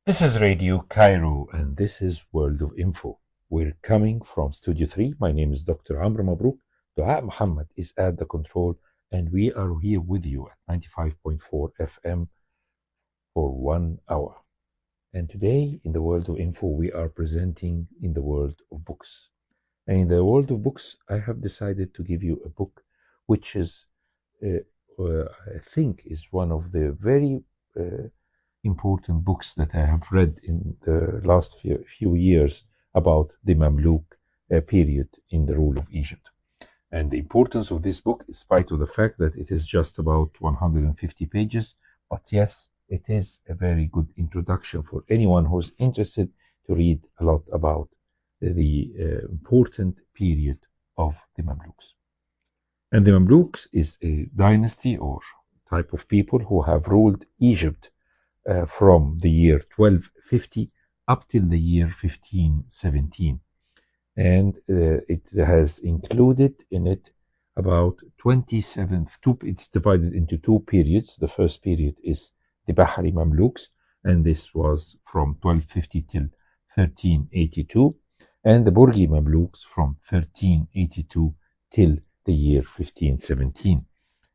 This is Radio Cairo, and this is World of Info. We're coming from Studio 3. My name is Dr. Amr MABROuk. Dua Muhammad is at the control, and we are here with you at 95.4 FM for 1 hour. And today, in the World of Info, we are presenting in the world of books. And in the world of books, I have decided to give you a book which is, I think, is one of the very important books that I have read in the last few years about the Mamluk period in the rule of Egypt. And the importance of this book, in spite of the fact that it is just about 150 pages, but yes, it is a very good introduction for anyone who's interested to read a lot about the important period of the Mamluks. And the Mamluks is a dynasty or type of people who have ruled Egypt from the year 1250 up till the year 1517. And it has included in it about 27, it's divided into two periods. The first period is the Bahari Mamluks, and this was from 1250 till 1382, and the Burgi Mamluks from 1382 till the year 1517.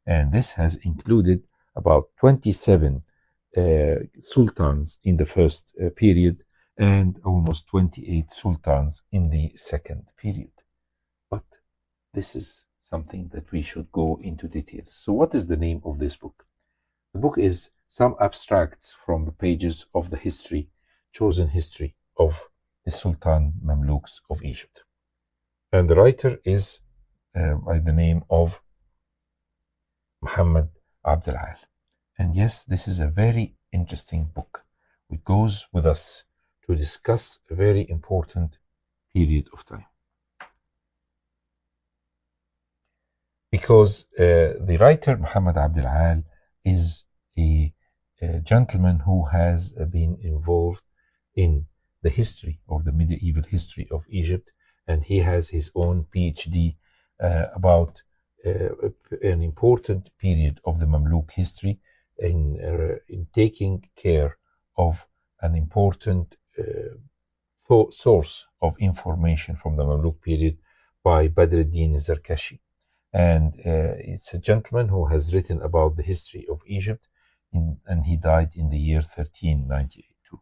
And this has included about 27 sultans in the first period and almost 28 sultans in the second period. But this is something that we should go into details. So what is the name of this book? The book is some abstracts from the pages of the history, chosen history of the Sultan Mamluks of Egypt. And the writer is by the name of Muhammad Abdul-Al. And yes, this is a very interesting book. It goes with us to discuss a very important period of time. Because the writer Muhammad Abdul-Al is a gentleman who has been involved in the history or the medieval history of Egypt, and he has his own PhD about an important period of the Mamluk history in taking care of an important source of information from the Mamluk period by Badruddin Zarkashi. And it's a gentleman who has written about the history of Egypt, and he died in the year 1392.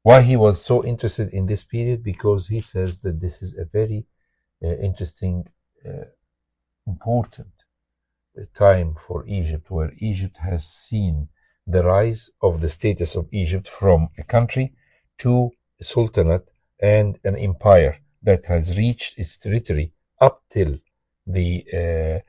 Why he was so interested in this period? Because he says that this is a very interesting, important time for Egypt, where Egypt has seen the rise of the status of Egypt from a country to a sultanate and an empire that has reached its territory up till the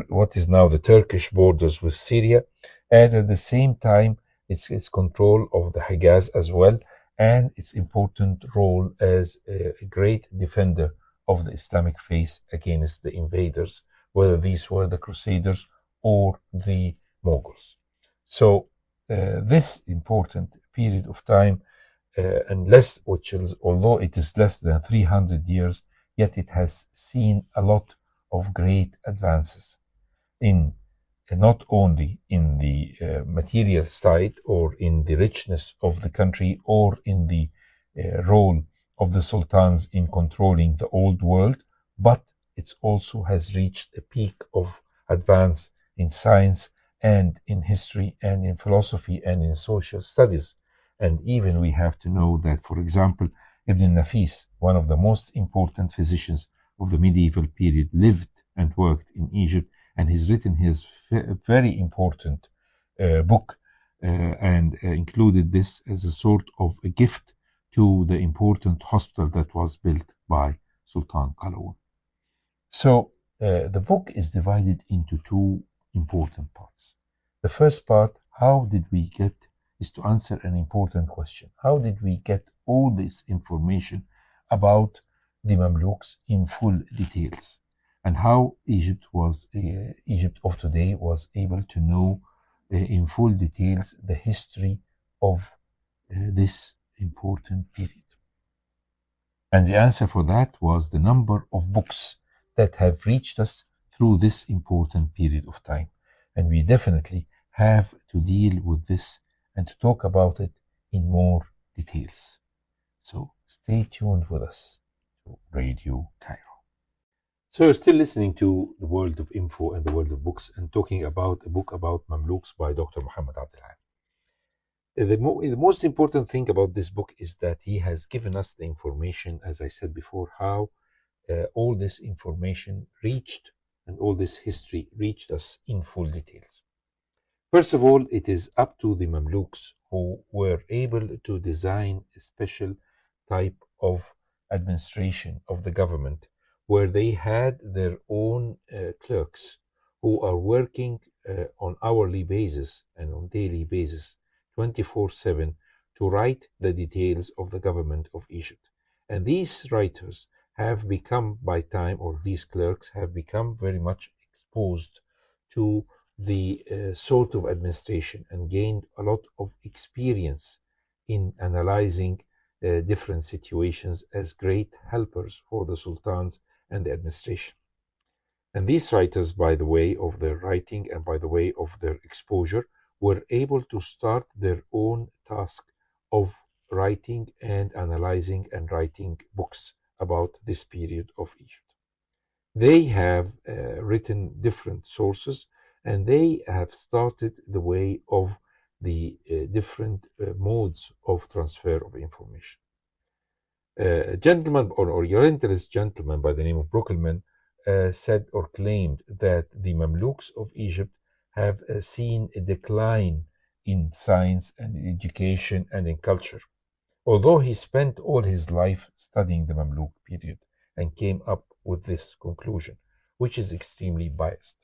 what is now the Turkish borders with Syria, and at the same time its control of the Hejaz as well, and its important role as a great defender of the Islamic faith against the invaders, whether these were the Crusaders or the Mongols. So this important period of time, although it is less than 300 years, yet it has seen a lot of great advances in not only in the material side or in the richness of the country or in the role of the sultans in controlling the old world, but it also has reached a peak of advance in science and in history and in philosophy and in social studies. And even we have to know that, for example, Ibn Nafis, one of the most important physicians of the medieval period, lived and worked in Egypt, and he's written his very important book and included this as a sort of a gift to the important hospital that was built by Sultan Qalawun. So the book is divided into two important parts. The first part, how did we get, is to answer an important question. How did we get all this information about the Mamluks in full details, and how Egypt of today was able to know in full details the history of this important period? And the answer for that was the number of books that have reached us through this important period of time. And we definitely have to deal with this and to talk about it in more details. So stay tuned with us to Radio Cairo. So you're still listening to the world of info and the world of books and talking about a book about Mamluks by Dr. Muhammad Abdul. The most important thing about this book is that he has given us the information, as I said before, how all this information reached and all this history reached us in full details. First of all, it is up to the Mamluks who were able to design a special type of administration of the government where they had their own clerks who are working on hourly basis and on daily basis 24/7 to write the details of the government of Egypt. And these writers have become, by time, or these clerks have become very much exposed to the sort of administration and gained a lot of experience in analyzing different situations as great helpers for the sultans and the administration. And these writers, by the way of their writing and by the way of their exposure, were able to start their own task of writing and analyzing and writing books about this period of Egypt. They have written different sources and they have started the way of the different modes of transfer of information. A gentleman or Orientalist gentleman by the name of Brockelman said or claimed that the Mamluks of Egypt have seen a decline in science and in education and in culture, although he spent all his life studying the Mamluk period and came up with this conclusion, which is extremely biased,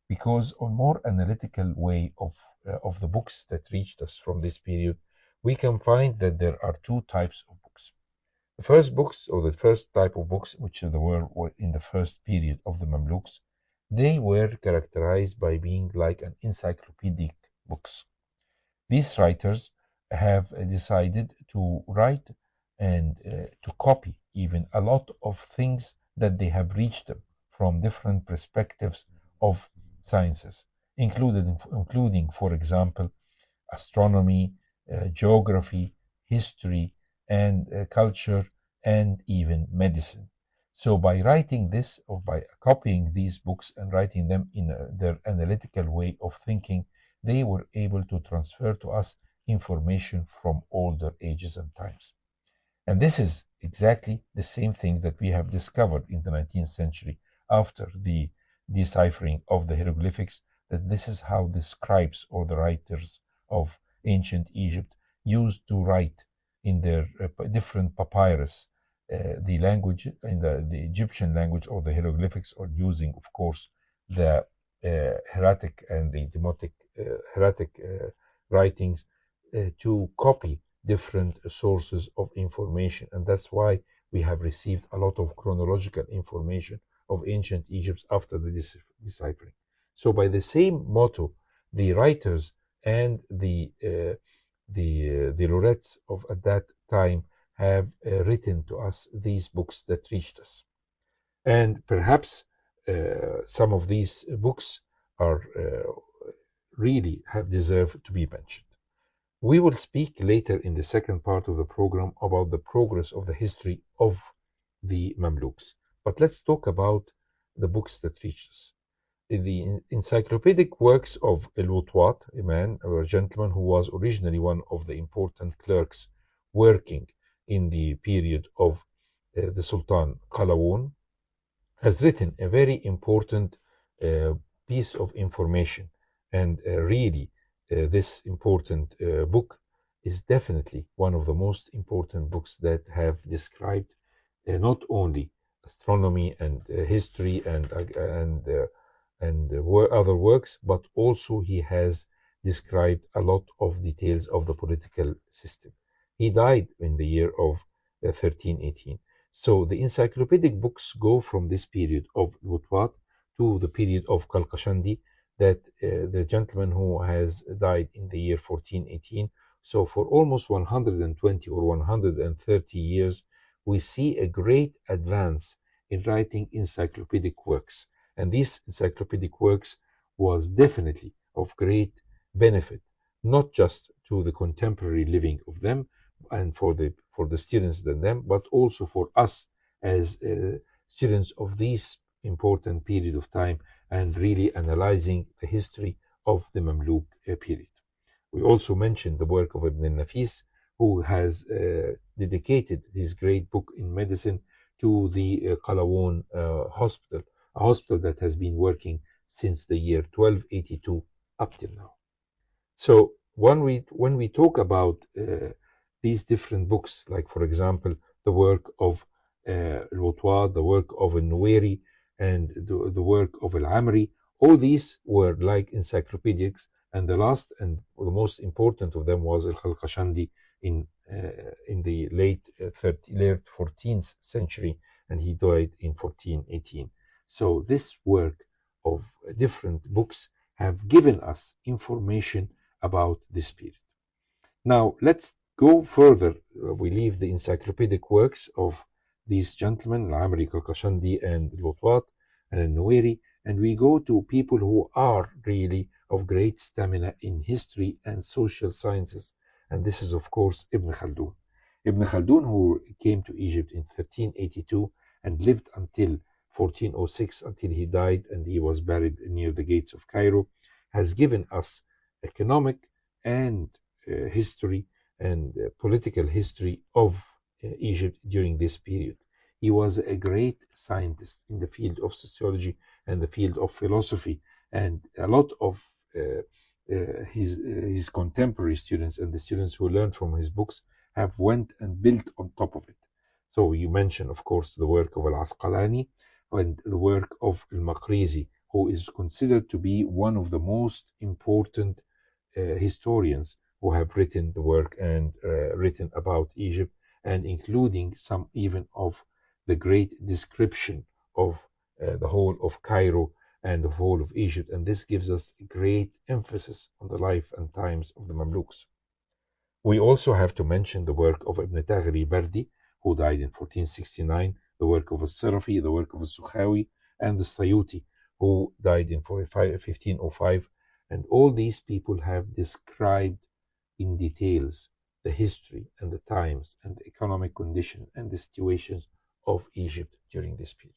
because on more analytical way of the books that reached us from this period, we can find that there are two types of books. The first books, or the first type of books, which were in the first period of the Mamluks, they were characterized by being like an encyclopedic books. These writers have decided to write and to copy even a lot of things that they have reached them from different perspectives of sciences, including, for example, astronomy, geography, history, and culture, and even medicine. So by writing this, or by copying these books and writing them in their analytical way of thinking, they were able to transfer to us information from older ages and times. And this is exactly the same thing that we have discovered in the 19th century after the deciphering of the hieroglyphics, that this is how the scribes or the writers of ancient Egypt used to write in their different papyrus, the language, in the Egyptian language or the hieroglyphics, or using, of course, the hieratic and the demotic hieratic writings to copy different sources of information. And that's why we have received a lot of chronological information of ancient Egypt after the deciphering. So by the same motto, the writers and the laureates of at that time have written to us these books that reached us. And perhaps some of these books are really have deserved to be mentioned. We will speak later in the second part of the program about the progress of the history of the Mamluks. But let's talk about the books that reached us. The encyclopedic works of El-Wutwat, a man or a gentleman who was originally one of the important clerks working in the period of the Sultan Qalawun, has written a very important piece of information. And really, this important book is definitely one of the most important books that have described not only astronomy and history and other works, but also he has described a lot of details of the political system. He died in the year of 1318. So the encyclopedic books go from this period of Wutwat to the period of Kalkashandi, that the gentleman who has died in the year 1418. So for almost 120 or 130 years, we see a great advance in writing encyclopedic works. And these encyclopedic works was definitely of great benefit, not just to the contemporary living of them, and for the students than them, but also for us as students of this important period of time, and really analyzing the history of the Mamluk period. We also mentioned the work of Ibn al-Nafis, who has dedicated his great book in medicine to the Qalawun hospital, a hospital that has been working since the year 1282 up till now. So when we talk about these different books, like for example the work of Al-Watwad, the work of Al-Nuwairi, and the work of Al-Amri, all these were like encyclopedics, and the last and the most important of them was Al-Khalqashandi in the late 14th century, and he died in 1418. So this work of different books have given us information about this period. Now let's go further. We leave the encyclopedic works of these gentlemen, Al-Amri, Khalqashandi, and Al-Watwat, and Al-Nuwairi, and we go to people who are really of great stamina in history and social sciences. And this is, of course, Ibn Khaldun. Ibn Khaldun, who came to Egypt in 1382 and lived until 1406, until he died, and he was buried near the gates of Cairo, has given us economic and history and political history of Egypt during this period. He was a great scientist in the field of sociology and the field of philosophy, and a lot of his contemporary students and the students who learned from his books have went and built on top of it. So you mentioned, of course, the work of Al-Asqalani and the work of Al-Maqrizi, who is considered to be one of the most important historians who have written the work and written about Egypt, and including some even of the great description of the whole of Cairo and the whole of Egypt, and this gives us great emphasis on the life and times of the Mamluks. We also have to mention the work of Ibn Taghri Bardi, who died in 1469, the work of Al-Sarafi, the work of Al-Sukhawi, and the Sayuti, who died in 1505, and all these people have described in details the history and the times and the economic condition and the situations of Egypt during this period.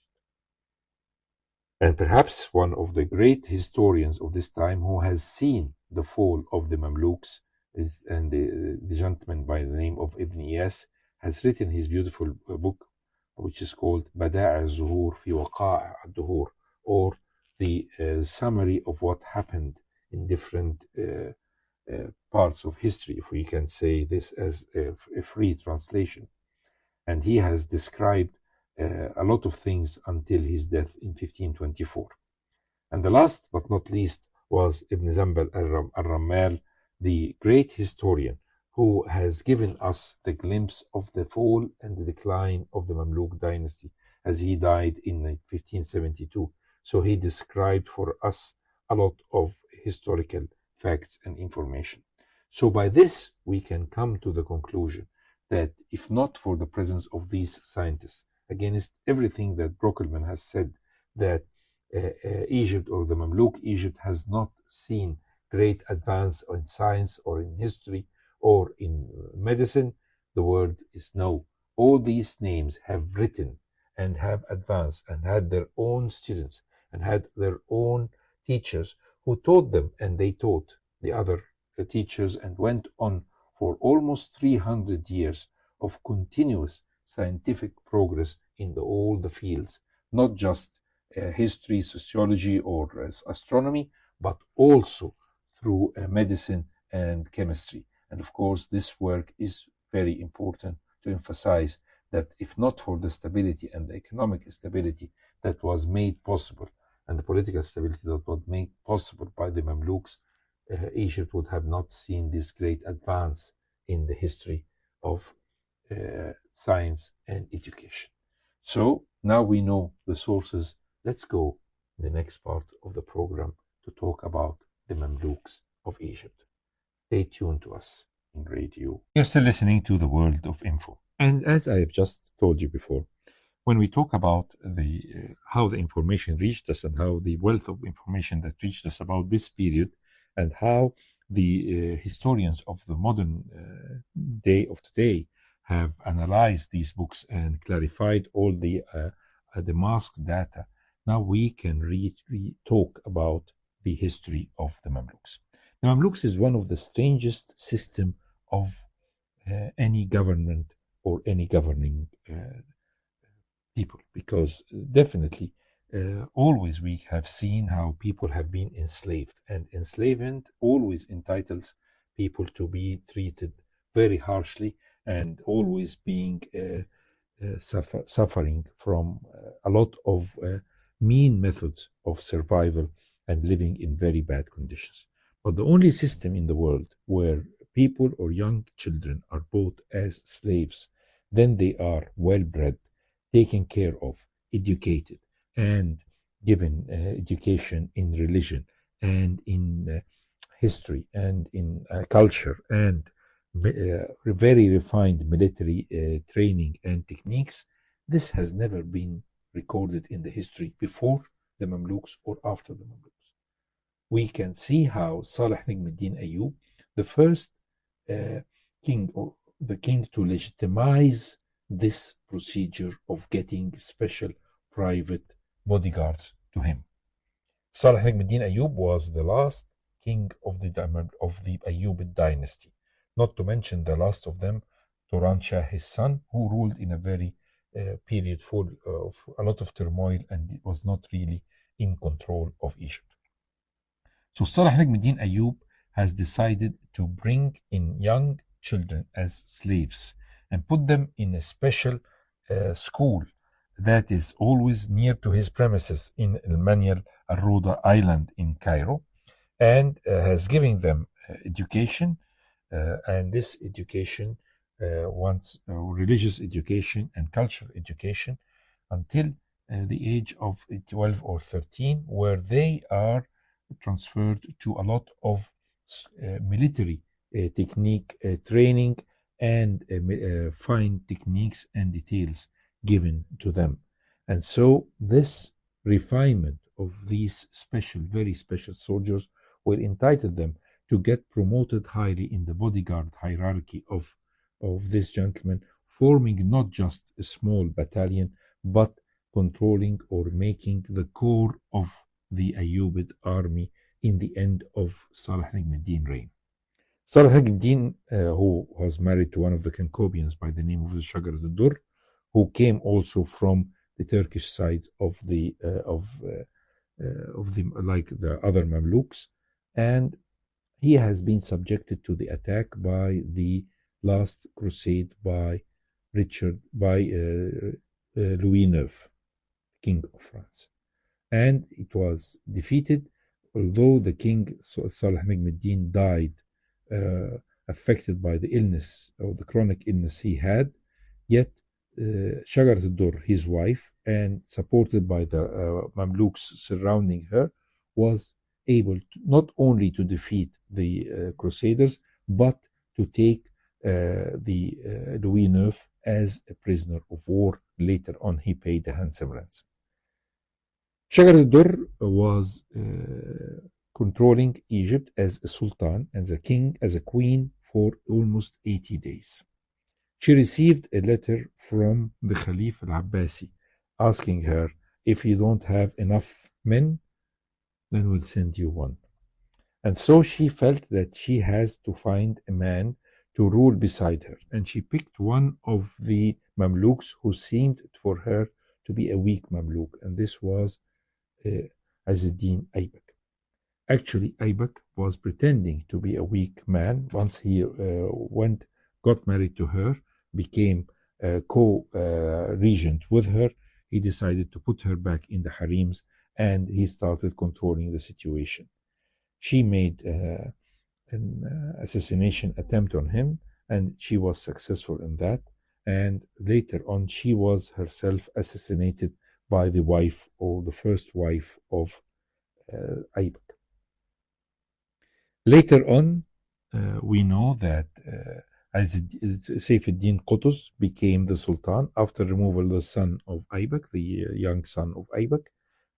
And perhaps one of the great historians of this time who has seen the fall of the Mamluks is, and the gentleman by the name of Ibn Iyas has written his beautiful book, which is called Bada' al-Zuhur fi Waqa'a al-Duhur, or the summary of what happened in different parts of history, if we can say this as a free translation. And he has described a lot of things until his death in 1524. And the last but not least was Ibn Zambal al-Rammal, the great historian who has given us the glimpse of the fall and the decline of the Mamluk dynasty, as he died in 1572. So he described for us a lot of historical facts and information. So by this we can come to the conclusion that if not for the presence of these scientists, against everything that Brockelman has said, that Egypt or the Mamluk Egypt has not seen great advance in science or in history or in medicine, the word is no. All these names have written and have advanced and had their own students and had their own teachers who taught them, and they taught the other teachers, and went on for almost 300 years of continuous scientific progress in all the fields, not just history, sociology, or astronomy, but also through medicine and chemistry. And of course, this work is very important to emphasize that if not for the stability and the economic stability that was made possible, and the political stability that was made possible by the Mamluks, Egypt would have not seen this great advance in the history of science and education. So now we know the sources. Let's go in the next part of the program to talk about the Mamluks of Egypt. Stay tuned to us in Radio. You're still listening to the World of Info. And as I have just told you before, when we talk about how the information reached us and how the wealth of information that reached us about this period and how the historians of the modern day of today have analyzed these books and clarified all the masked data, now we can talk about the history of the Mamluks. The Mamluks is one of the strangest system of any government or any governing people, because definitely always we have seen how people have been enslaved, and enslavement always entitles people to be treated very harshly and always being suffering from a lot of mean methods of survival and living in very bad conditions. But the only system in the world where people or young children are bought as slaves, then they are well bred, taken care of, educated, and given education in religion and in history and in culture and very refined military training and techniques. This has never been recorded in the history before the Mamluks or after the Mamluks. We can see how Salih Najm al-Din Ayyub, the first king, or the king to legitimize this procedure of getting special private bodyguards to him. Salih Najm al-Din Ayyub was the last king of the Ayyubid dynasty, not to mention the last of them, Turan Shah, his son, who ruled in a very period full of a lot of turmoil and was not really in control of Egypt. So Salih Najm al-Din Ayyub has decided to bring in young children as slaves and put them in a special school that is always near to his premises in Al-Manyal Al-Rouda Island in Cairo, and has given them education, and this education wants religious education and cultural education until the age of 12 or 13, where they are transferred to a lot of military technique training and fine techniques and details given to them. And so this refinement of these special, very special soldiers will entitle them to get promoted highly in the bodyguard hierarchy of this gentleman, forming not just a small battalion, but controlling or making the core of the Ayyubid army in the end of Salih Najm al-Din reign. Salih Najm al-Din, who was married to one of the concubines by the name of the Shajarat al-Durr, who came also from the Turkish side of the like the other Mamluks, and he has been subjected to the attack by the last crusade by Louis IX, King of France, and it was defeated. Although the king Salih Najm al-Din died affected by the illness or the chronic illness he had, yet Shajarat al-Durr, his wife, and supported by the Mamluks surrounding her, was able to, not only to defeat the Crusaders, but to take the Louis IX as a prisoner of war. Later on, he paid a handsome ransom. Shajarat al-Durr was controlling Egypt as a sultan, as a king, as a queen for almost 80 days. She received a letter from the Caliph al-Abbasi asking her, if you don't have enough men, then we'll send you one. And so she felt that she has to find a man to rule beside her. And she picked one of the Mamluks who seemed for her to be a weak Mamluk. And this was Izz-ad-Din Aybak. Actually, Aybak was pretending to be a weak man. Once he got married to her, became co-regent with her, he decided to put her back in the harems, and he started controlling the situation. She made an assassination attempt on him, and she was successful in that. And later on, she was herself assassinated by the wife, or the first wife of Aybak. Later on, we know that Saif ad-Din Qutuz became the Sultan after removal of the son of Aybak, the young son of Aybak,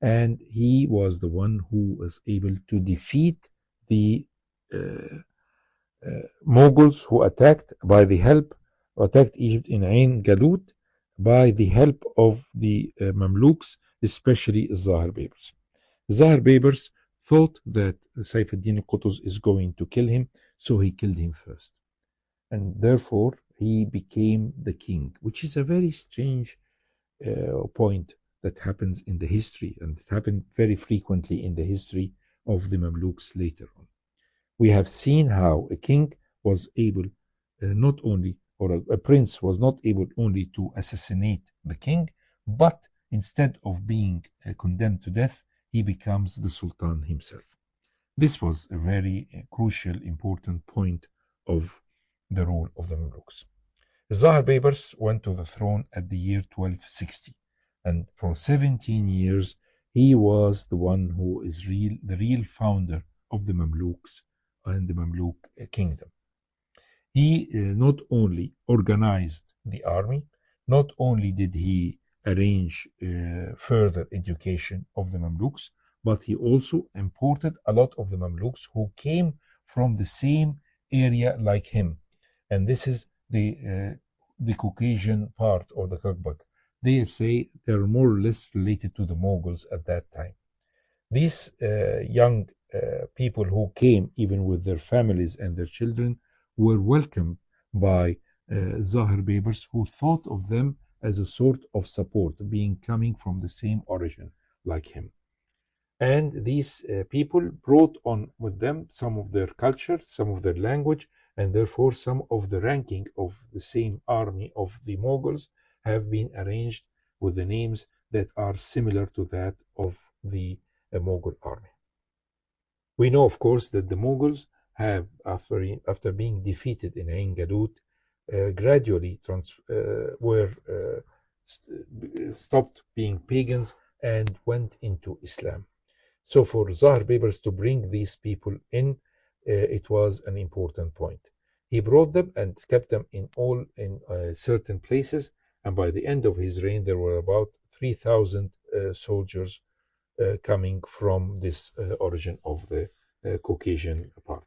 and he was the one who was able to defeat the uh, Mughals who attacked Egypt in Ain Galut by the help of the Mamluks, especially Zahir Babers. Zahir Babers thought that Saif ad-Din al-Qutuz is going to kill him, so he killed him first. And therefore, he became the king, which is a very strange point that happens in the history, and it happened very frequently in the history of the Mamluks later on. We have seen how a king was able not only, or a prince was not able only to assassinate the king, but instead of being condemned to death, he becomes the Sultan himself. This was a very crucial, important point of the rule of the Mamluks. Zahir Babers went to the throne at the year 1260, and for 17 years he was the one who is the real founder of the Mamluks and the Mamluk kingdom. He not only organized the army, not only did he arrange further education of the Mamluks, but he also imported a lot of the Mamluks who came from the same area like him. And this is the Caucasian part of the Kakbak. They say they're more or less related to the Mughals at that time. These young people who came, even with their families and their children, were welcomed by Zahir Babers, who thought of them as a sort of support, being coming from the same origin like him. And these people brought on with them some of their culture, some of their language, and therefore some of the ranking of the same army of the Mughals have been arranged with the names that are similar to that of the Mughal army. We know, of course, that the Mughals have, after being defeated in Ain Galut, gradually stopped being pagans and went into Islam. So for Zahir Babers to bring these people in, it was an important point. He brought them and kept them in certain places, and by the end of his reign, there were about 3,000 soldiers coming from this origin of the Caucasian part.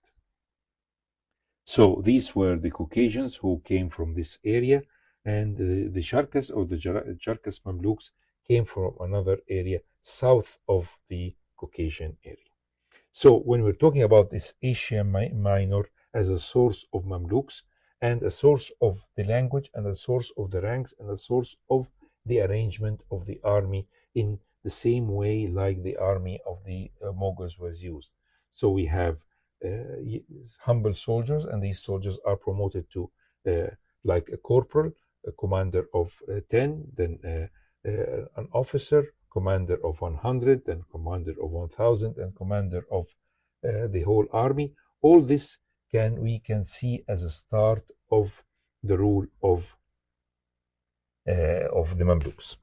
So these were the Caucasians who came from this area, and the Sharkas or the Sharkas Mamluks came from another area south of the Caucasian area. So when we're talking about this Asia Minor as a source of Mamluks and a source of the language and a source of the ranks and a source of the arrangement of the army in the same way like the army of the Mughals was used. So we have humble soldiers, and these soldiers are promoted to like a corporal, a commander of 10, then an officer, commander of 100, then commander of 1,000, and commander of the whole army. All this we can see as a start of the rule of the Mamluks.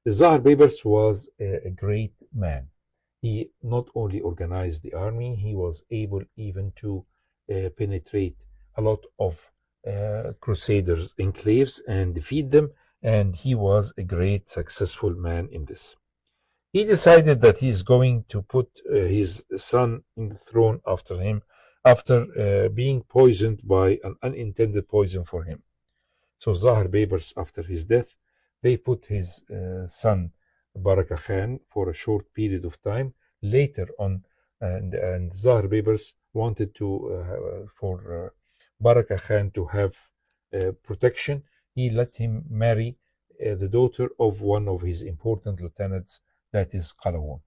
Zahir Babers was a great man. He not only organized the army, he was able even to penetrate a lot of crusaders' enclaves and defeat them, and he was a great successful man in this. He decided that he is going to put his son in the throne after him, after being poisoned by an unintended poison for him. So Zahir Babers, after his death, they put his son Baraka Khan for a short period of time. Later on, and Zahir Babers wanted to for Baraka Khan to have protection. He let him marry the daughter of one of his important lieutenants, that is Qalawun.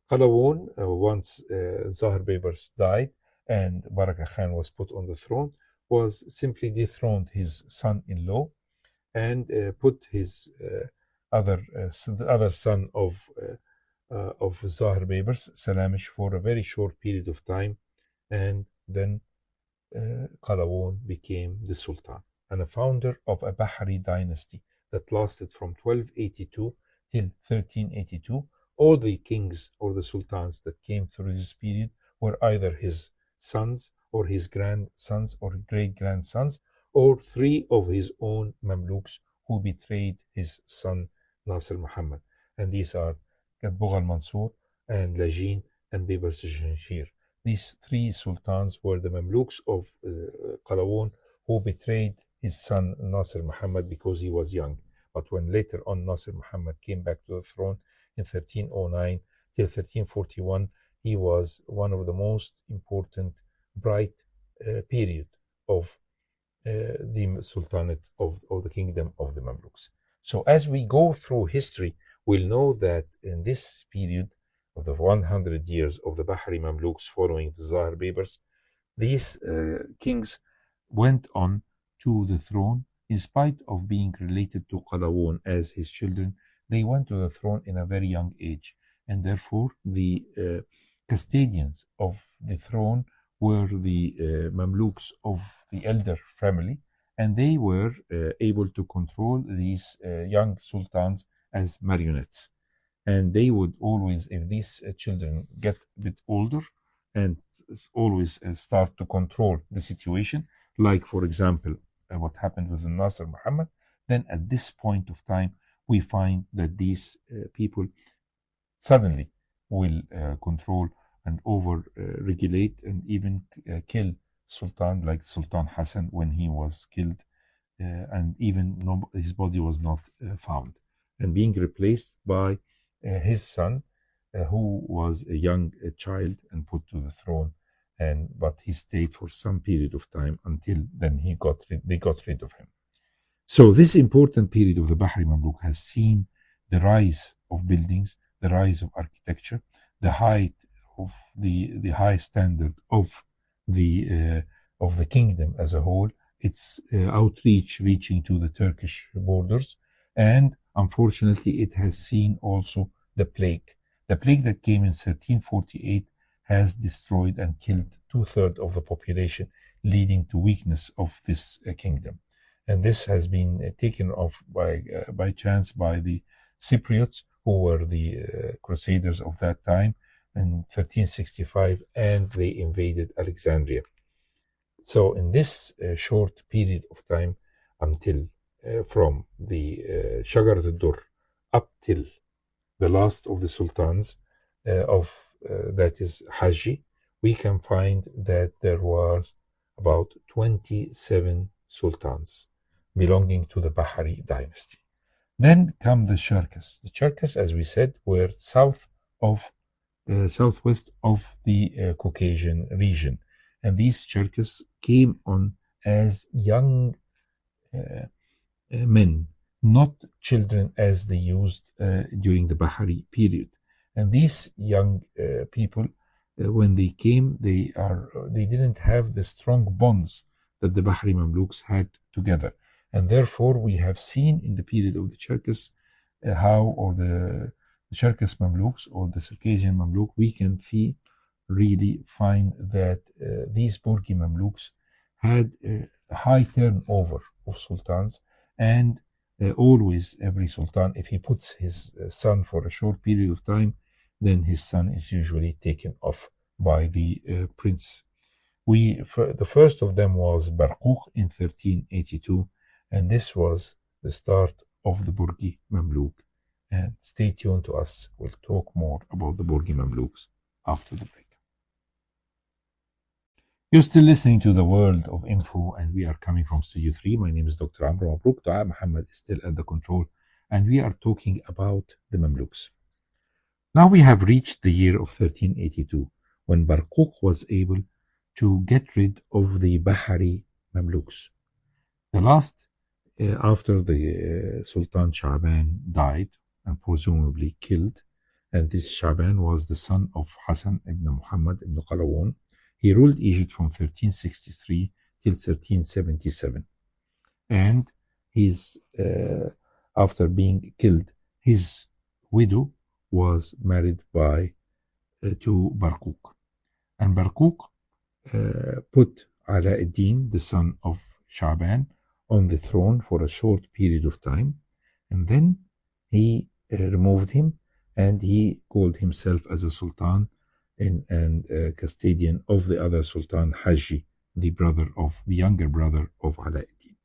Qalawun, once Zahir Babers died and Baraka Khan was put on the throne, was simply dethroned his son-in-law and put his the other son of Zahir Babers, Salamish, for a very short period of time, and then Qalawun became the Sultan and a founder of a Bahri dynasty that lasted from 1282 till 1382. All the kings or the sultans that came through this period were either his sons or his grandsons or great-grandsons, or three of his own Mamluks who betrayed his son Nasir Muhammad. And these are Gatbugh al-Mansur and Lajin and Babers al-Shamshir. these three sultans were the Mamluks of Qalawun, who betrayed his son Nasir Muhammad because he was young. But when later on Nasir Muhammad came back to the throne in 1309 till 1341, he was one of the most important, bright period of the Sultanate of the Kingdom of the Mamluks. So as we go through history, we'll know that in this period of the 100 years of the Bahri Mamluks following the Zahir papers, these kings went on to the throne in spite of being related to Qalawun as his children. They went to the throne in a very young age, and therefore the custodians of the throne were the Mamluks of the elder family, and they were able to control these young sultans as marionettes. And they would always, if these children get a bit older, and always start to control the situation, like for example what happened with Nasir Muhammad, then at this point of time we find that these people suddenly will control and over regulate and even kill Sultan, like Sultan Hassan when he was killed, and even his body was not found, and being replaced by his son, who was a young child and put to the throne, but he stayed for some period of time until then they got rid of him. So this important period of the Bahri Mamluk has seen the rise of buildings, the rise of architecture, the height of the high standard of the kingdom as a whole, its outreach reaching to the Turkish borders, and unfortunately it has seen also the plague. The plague that came in 1348 has destroyed and killed 2/3 of the population, leading to weakness of this kingdom. And this has been taken off by chance by the Cypriots, who were the crusaders of that time in 1365, and they invaded Alexandria. So in this short period of time, until from the Shajarat al-Dur up till the last of the sultans that is Haji, we can find that there was about 27 sultans belonging to the Bahari dynasty. Then come the Cherkess. The Cherkess, as we said, were southwest of the Caucasian region, and these Cherkess came on as young men, not children as they used during the Bahari period. And these young people, when they came, they didn't have the strong bonds that the Bahri Mamluks had together. And therefore, we have seen in the period of the Cherkess the Cherkess Mamluks or the Circassian Mamluk, we can really find that these Burgi Mamluks had a high turnover of sultans, and always every sultan, if he puts his son for a short period of time, then his son is usually taken off by the prince. The first of them was Barquq in 1382, and this was the start of the Burgi Mamluk. And stay tuned to us. We'll talk more about the Burgi Mamluks after the break. You're still listening to the World of Info, and we are coming from Studio 3. My name is Dr. Amr MABROUK. Dua Muhammad is still at the control, and we are talking about the Mamluks. Now we have reached the year of 1382, when Barquq was able to get rid of the Bahari Mamluks. The last, after the Sultan Shaban died and presumably killed, and this Shaban was the son of Hassan ibn Muhammad ibn Qalawun. He ruled Egypt from 1363 till 1377, and after being killed, his widow was married to Barquq, and Barquq put Ala ad-Din, the son of Shaban, on the throne for a short period of time, and then he removed him, and he called himself as a sultan and custodian of the other Sultan Haji, the younger brother of Ala ad-Din,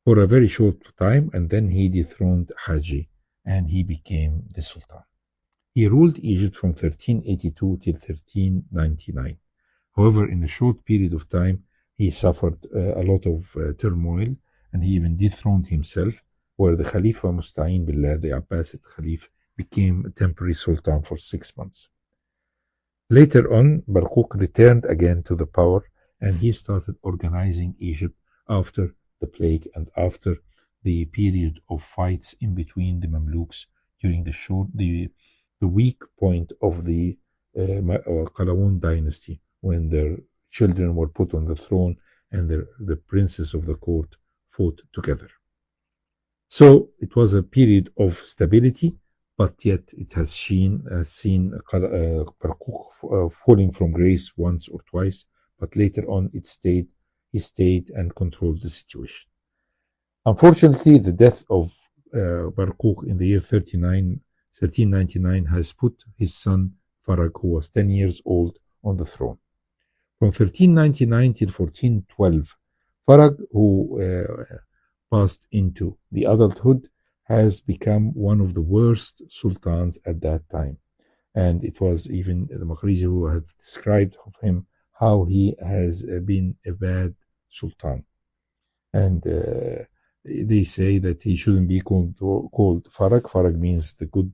for a very short time, and then he dethroned Haji and he became the sultan. He ruled Egypt from 1382 till 1399. However, in a short period of time, he suffered a lot of turmoil, and he even dethroned himself, where the Khalifa Musta'in Billah, the Abbasid Khalif, became a temporary sultan for 6 months. Later on, Barquq returned again to the power, and he started organizing Egypt after the plague and after the period of fights in between the Mamluks during the weak point of the Qalawun dynasty, when their children were put on the throne and the princes of the court fought together. So it was a period of stability, but yet it has seen Barquq falling from grace once or twice, but later on he stayed and controlled the situation. Unfortunately, the death of Barquq in the year 1399 has put his son Farag, who was 10 years old, on the throne. From 1399 till 1412, Farag, who passed into the adulthood, has become one of the worst sultans at that time. And it was even the Makhrizi who had described of him how he has been a bad sultan. And they say that he shouldn't be called Farag. Farag means the good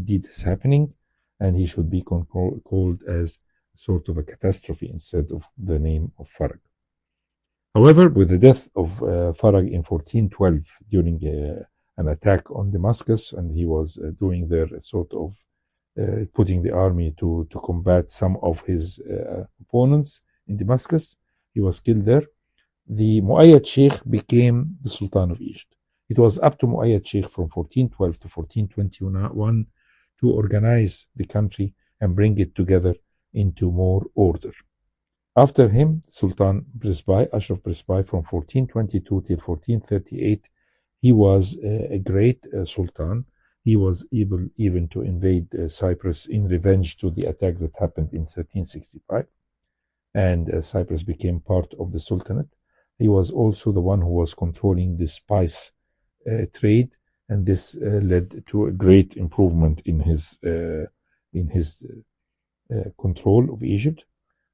deed is happening, and he should be called as sort of a catastrophe instead of the name of Farag. However, with the death of Farag in 1412 during an attack on Damascus, and he was doing their sort of putting the army to combat some of his opponents in Damascus, he was killed there. The Muayyad Sheikh became the Sultan of Egypt. It was up to Muayyad Sheikh from 1412 to 1421 to organize the country and bring it together into more order. After him, Sultan Brisbai, Ashraf Brisbai, from 1422 till 1438, he was a great sultan. He was able even to invade Cyprus in revenge to the attack that happened in 1365, and Cyprus became part of the Sultanate. He was also the one who was controlling the spice trade, and this led to a great improvement in his control of Egypt.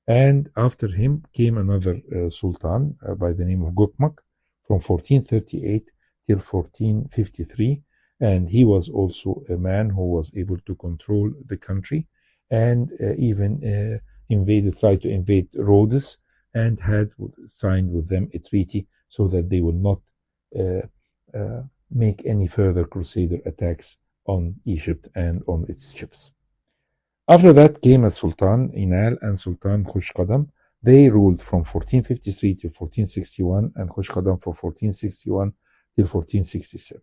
And after him came another sultan by the name of Gokmak from 1438 till 1453, and he was also a man who was able to control the country, and even tried to invade Rhodes, and had signed with them a treaty so that they will not make any further crusader attacks on Egypt and on its ships. After that came a Sultan Inal and Sultan Khushqadam. They ruled from 1453 to 1461, and Khushqadam from 1461 till 1467.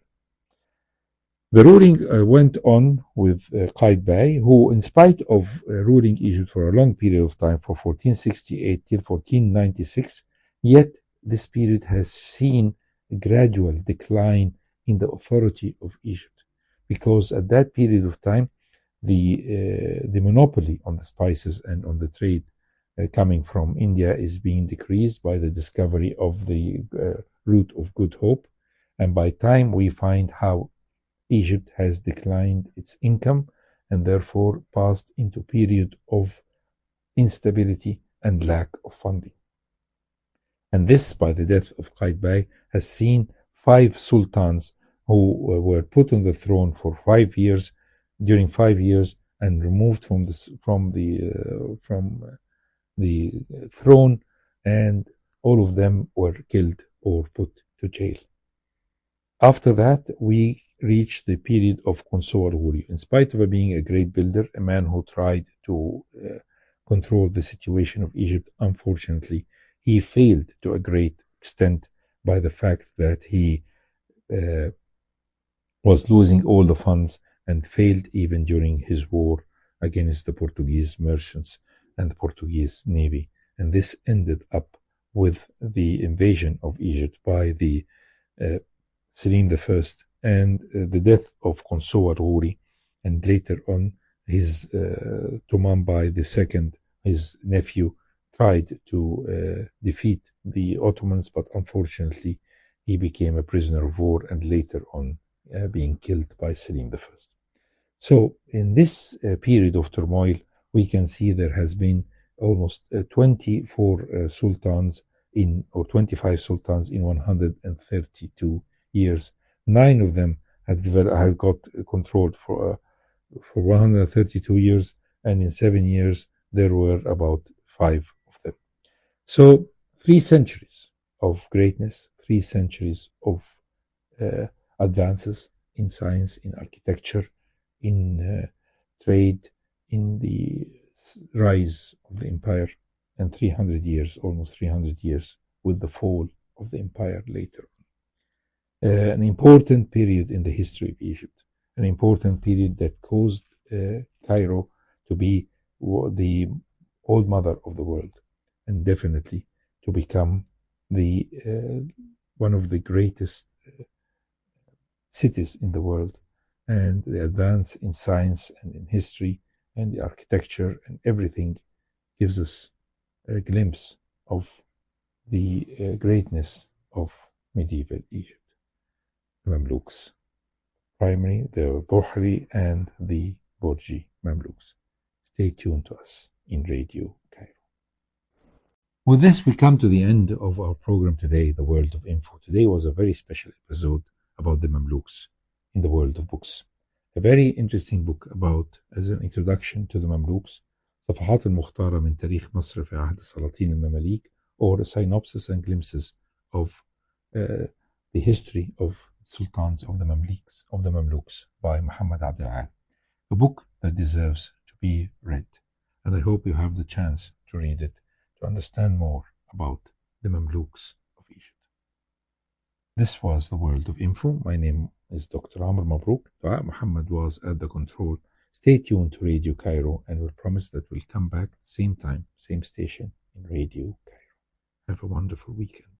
The ruling went on with Qaitbay, who, in spite of ruling Egypt for a long period of time, for 1468 till 1496, yet this period has seen a gradual decline in the authority of Egypt, because at that period of time, the monopoly on the spices and on the trade coming from India is being decreased by the discovery of the route of Good Hope, and by time we find how Egypt has declined its income and therefore passed into a period of instability and lack of funding. And this, by the death of Qaitbay, has seen 5 sultans who were put on the throne for 5 years, during 5 years, and removed from the throne, and all of them were killed or put to jail. After that, we reached the period of Qunso al-Ghuri. In spite of being a great builder, a man who tried to control the situation of Egypt, unfortunately, he failed to a great extent by the fact that he was losing all the funds, and failed even during his war against the Portuguese merchants and the Portuguese navy. And this ended up with the invasion of Egypt by the Selim I, and the death of Qunso al-Ghuri, and later on his Tumambay II, his nephew, tried to defeat the Ottomans, but unfortunately he became a prisoner of war, and later on being killed by Selim I. So in this period of turmoil, we can see there has been almost 24 sultans in, or 25 sultans in 132 years. 9 of them have got controlled for 132 years, and in 7 years there were about 5 of them. So 3 centuries of greatness, 3 centuries of uh, advances in science, in architecture, in trade, in the rise of the empire, and 300 years, almost 300 years, with the fall of the empire later. An important period in the history of Egypt, an important period that caused Cairo to be the old mother of the world, and definitely to become the one of the greatest cities in the world, and the advance in science and in history and the architecture and everything gives us a glimpse of the greatness of medieval Egypt. The Mamluks, primarily the Bohri and the Borji Mamluks. Stay tuned to us in Radio Cairo. With this, we come to the end of our program today, The World of Info. Today was a very special episode about the Mamluks in the world of books. A very interesting book about, as an introduction to the Mamluks, صفحات المختارة من تاريخ مصر في عهد السلاطين المماليك, or a synopsis and glimpses of the history of sultans of the Mamluks by Muhammad Abd al-Al. A book that deserves to be read, and I hope you have the chance to read it to understand more about the Mamluks of Egypt. This was the World of Info. My name is Dr. Amr MABROUK. Dua Muhammad was at the control. Stay tuned to Radio Cairo, and we'll promise that we'll come back same time, same station in Radio Cairo. Have a wonderful weekend.